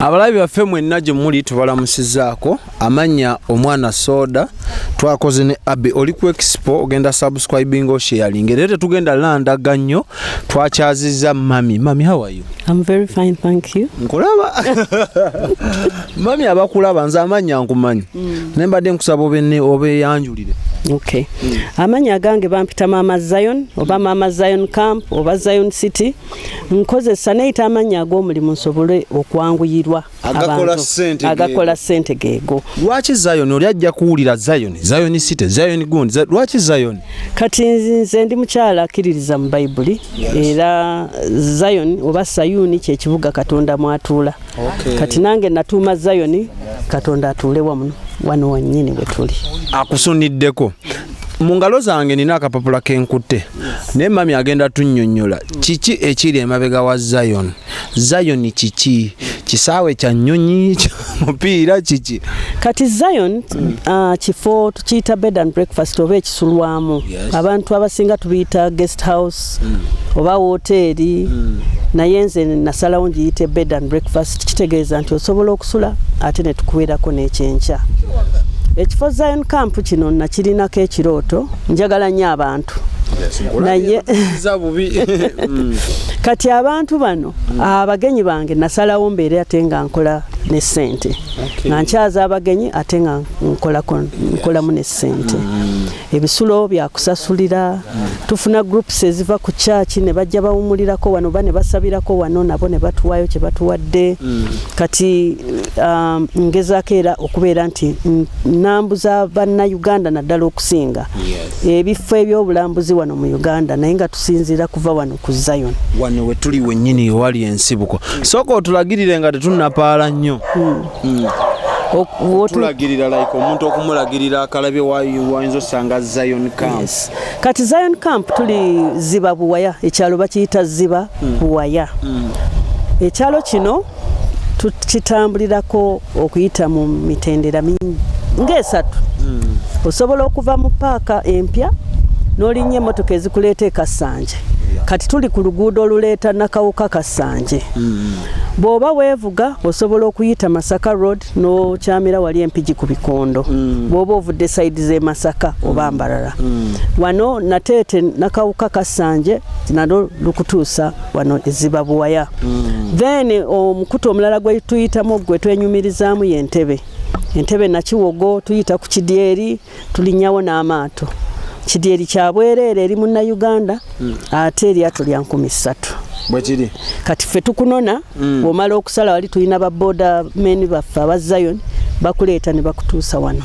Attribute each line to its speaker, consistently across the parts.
Speaker 1: Abalabi baffe mwenna gye muli tubalamusizaako amanya omwana soda twakoze ne Abi oli ku expo ogenda subscribing o sharing era tetugenda landaga nnyo twakyazizza mami how are you?
Speaker 2: I'm very fine, thank you.
Speaker 1: Nkulaba mami abakulaba nze amanya nkumanyi nembadde nkusaba obeyanjulire.
Speaker 2: Okay. Amanya gange bampita Mama Zion oba Mama Zion Camp oba Zion City nkozesa neita amanya ag'omulimu nsobole okwanguyirwa agakola sente geego.
Speaker 1: Lwaki Zion oli ajja kuwulira Zion City Zion Gundi lwaki Zion?
Speaker 2: Kati nze ndi mukyala akkiririza mu Bayibuli era Zion oba Sayuni kye kibuga Katonda mwatuula. Kati nange natuuma Zion Katonda atuule wano wannyini bwe tuli.
Speaker 1: Akusuniddeko mu ngalo zange nina akapapula kenkutte ne mami agenda tunnyonnyola kiki ekiri emabega wa Zion kiki kisaawe kya nnyonyi mupiira kiki
Speaker 2: kati Zion kifo tukiyita bed and breakfast oba ekisulwamu abantu abasinga tubiyita guest house oba hoteeri naye nze nasalawo ngiyite bed and breakfast kitegeeza nti osobola okusula ate ne tukuweerako n'ekyenkya. Ekifo Zion Camp kino nakirinako ekirooto njagala nnyo abantu naye kati abantu bano abagenyi bange nasalawo mbeere ate nga nkola ne ssente nga nkyaza abagenyi ate nga nkolamu ne ssente. Ebisulo byakusasulira tufuna groups eziva ku church ne bajja bawumulirako wano bane basabirako wano nabo ne batuwayo kye batuwadde. Kati ngezaako era okubeera nti nambuza banna Uganda naddala okusinga ebifo ebyobulambuzi wano mu Uganda naye nga tusinzira kuva wano ku Zion.
Speaker 1: Wano we tuli wennyini wali ensibuko sooka otulagirire nga tetunnapaala nnyo. Otulagirira like omuntu okumulagirira akalabye wayinza osanga Zion Camp.
Speaker 2: Yes. Kati Zion Camp tuli ziba buwaya ekyalo bakiyita ziba buwaya. Ekyalo kino tukitambulirako okuyita mu mitendera mingi ng'esatu. Osobola okuva mu paaka empya n'olinnya emmotoka ezikuleeta e Kasanje. Kati tuli ku luguudo oluleeta Nakawuka Kasanje. Bw'oba weevuga osobola okuyita Masaka Road n'okyamira wali empigi ku bikondo. Bw'oba ovudde side z'e Masaka oba Mbarara. Wano nateete Nakawuka Kasanje nalo lukutuusa wano eziba buwaya. Then omukutu omulala gwe tuyitamu gwe twenyumirizaamu y'entebe. Entebe nakiwogo tuyita ku Kidyeri tulinnyawo n'amaato. Kidyeri kya bwereere eri munna Uganda ate eryato lya 3,000.
Speaker 1: Bwekiri
Speaker 2: kati ffe tukunona bw'omala okusala wali tulina baboda meni baffe aba Zion bakuleeta ne bakutuusa wano.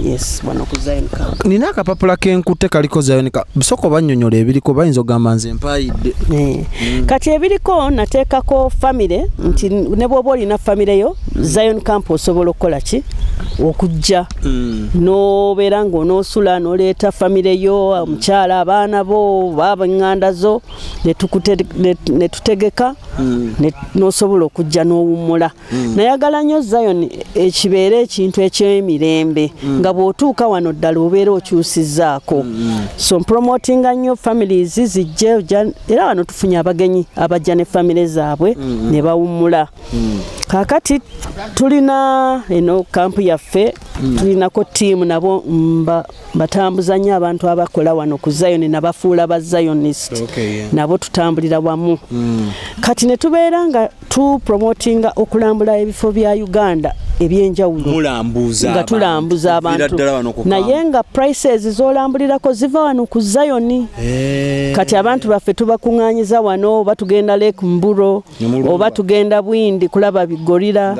Speaker 2: Yes, wano ku Zion Camp.
Speaker 1: Nina akapapula kenkutte kaliko Zion Camp. Busoko bannyonnyola ebiriko bayinza ogamba nze mpaayidde.
Speaker 2: Kati ebiriko nateekako family nti ne bw'oba olina family yo Zion Camp osobola okukola ki okujja n'obeera ng'onoosula n'oleeta family yo omukyala abaana bo baabanganda zo ne tutegeka n'osobola okujja n'owummula. Nayagala nnyo Zion ekibeere ekintu eky'emirembe nga bw'otuuka wano ddala obeera okyusizzaako. So promotinga nnyo families zijje era wano tufunye abagenyi abajja ne family zaabwe ne bawummula. Kakati tulina eno kampu yaffe tulinako tiimu nabo batambuza nnyo abantu abakola wano ku Zion nabafuula ba Zionist nabo tutambulira wamu. Kati ne tubeera nga tupromotinga okulambula ebifo bya Uganda ebyenjawulo nga tulambuza abantu naye nga prices zolambulirako ziva wano ku Zion. Kati abantu baffe tubakuŋŋaanyiza wano oba tugenda Lake Mburo oba tugenda Bwindi kulaba bigorira.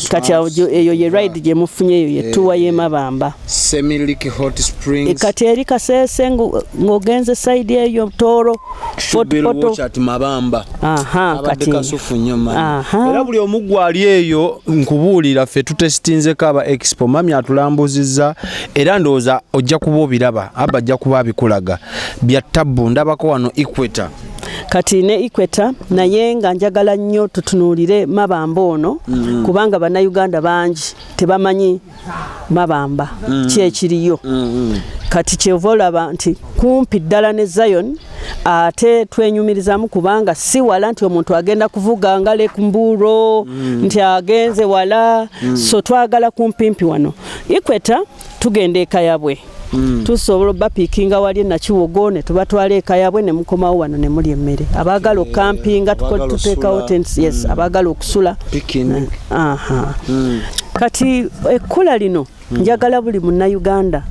Speaker 2: Kati eyo ye ride gye mufunye eyo ye tuwa ye Mabamba
Speaker 1: Hot Springs.
Speaker 2: Kati eri Kasese ng'ogenze side eyo Toro
Speaker 1: Mabamba
Speaker 2: kati
Speaker 1: kasufu nnyo era buli omugwa ali eyo nkubuulira ffe tutesitinzeko aba expo mami atulambuzizza era ndowooza ojja kuba obiraba aba ajja kuba abikulaga bya tabbu ndabako wano Equator
Speaker 2: kati ne Equator naye nga njagala nnyo tutunuulire Mabamba ono kubanga bannayuganda bangi tebamanyi Mabamba kyekiriyo kati kyeva olaba nti kumpi ddala ne Zion ate twenyumirizamu kubanga si wala nti omuntu agenda kuvuga ngale kumbuuro nti agenze wala so twagala kumpimpi wano Equator tugenda eka yabwe tusobola bapikinga wali nakiwogo ne tubatwala eka yabwe ne mukomawo wano ne muli emmere abagala okampinga tuteekawo tents yes abagala okusula kati ekkula lino njagala buli munnayuganda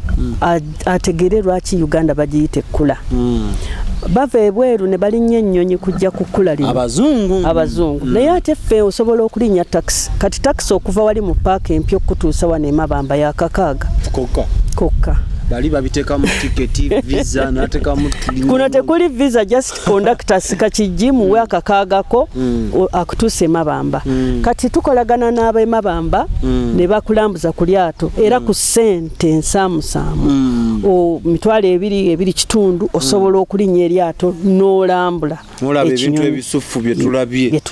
Speaker 2: ategere lwaki Uganda bagiyita ekkula bava ebweru ne balinnya ennyonyi kujja ku kkula lino abazungu naye ate ffe osobola okulinnya taxi kati taxi okuva wali mu paaka empya okutuusa wano Mabamba yakakaaga kokka
Speaker 1: bali babiteka mu ticket visa nateka mu
Speaker 2: kuno tekuli visa just conductor sikakijji muwe akakaagako akutuse Mabamba kati tukolagana n'abe Mabamba ne bakulambuza ku lyato era ku ssente ensaamusaamu mitwalo ebiri kitundu osobola okulinnya eryato n'olambula
Speaker 1: olaba ebintu ebisufu bye tulabye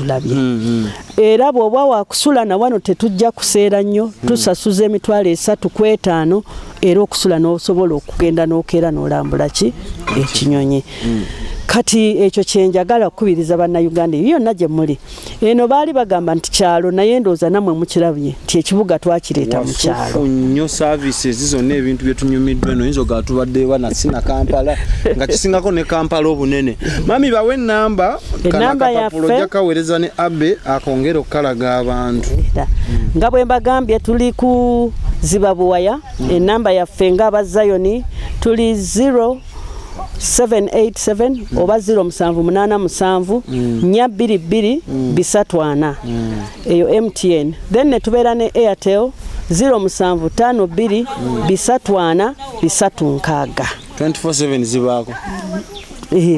Speaker 2: era bw'oba wakusula na wano tetujja kuseera nnyo tusasuza emitwalo 3 ku 5 era okusula n'osobola okugenda n'okeera n'olambula ki ekinyonyi kati ekyo kyenjagala okubiriza bannayuganda byonna gye muli eno baali bagamba nti kyalo naye ndooza namwe mukirabye nti ekibuga twakireeta mu kyalo
Speaker 1: nnyo services zonna ebintu bye tunyumiddwa eno yinza ogatubadde wana sina Kampala nga kisingako ne Kampala obunene mami bawe enamba
Speaker 2: yaffe
Speaker 1: jakaweereza ne abe akongera okukalaga abantu
Speaker 2: nga bwe mbagambye tuli ku Zibabuwaya enamba yaffe ng'aba Zion tuli 0787 oba 0787 422 340 eyo MTN then ne tubeera ne Airtel 0752 340 360
Speaker 1: 24/7 zibaako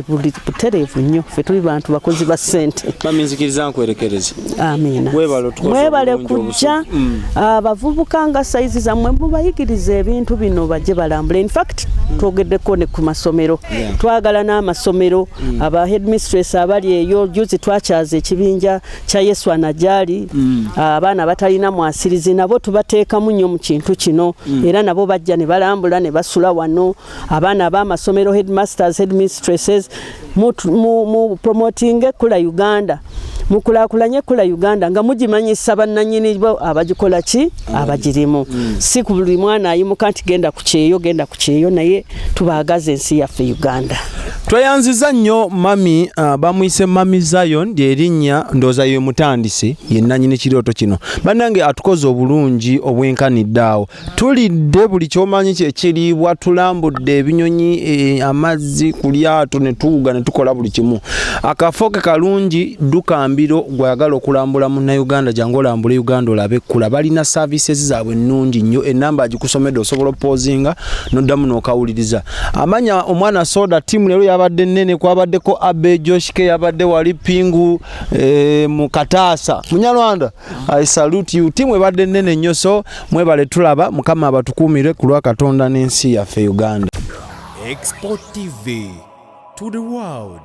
Speaker 2: buli butereevu nnyo ffe tuli bantu bakozi ba ssente
Speaker 1: baminzikiriza nkwerekereza
Speaker 2: amina
Speaker 1: mwebale
Speaker 2: kujja abavubuka nga saizi zammwe mubayigiriza ebintu bino bajje balambula in fact twogeddeko ne ku masomero twagala n'amasomero aba headmistress abali eyo juzi twakyaza ekibinja kya Yesu anajali abaana batalina mwasirizi nabo tubateekamu nnyo mu kintu kino era nabo bajja ne balambula ne basula wano abaana ab'amasomero headmasters headmistress mu promoting kula Uganda mukulakulanye kula Uganda nga mugimanyisa bannanyini bo abagikola ki abagirimu si ku buli mwana ayimuka nti genda ku kyeyo naye tubaagaza ensi yaffe Uganda
Speaker 1: tweyanziza nnyo mami bamuyise Mami Zion lyerinnya ndooza ye mutandisi ye nannyini kirooto kino bannange atukoze obulungi obwenkanidde awo tulidde buli kyomanyi kyekiriibwa tulambudde ebinyonyi amazzi ku lyato ne tuwuga ne tukola buli kimu akafo ke kalungi dukambiro gwayagala okulambula munnayuganda jangu olambule Uganda olabe ekkula balina services zaabwe ennungi nnyo enamba agikusomedde osobola opoozinga noddamu n'okawuliriza amanya omwana soda timu leero yabadde nnene kwabaddeko Abe Joshke yabadde wali Pingu mu Kataasa Munyarwanda I salute you timu ebadde nnene nnyo so mwebale tulaba mukama abatukuumire ku lwa Katonda n'ensi yaffe Uganda
Speaker 3: Export TV to the world.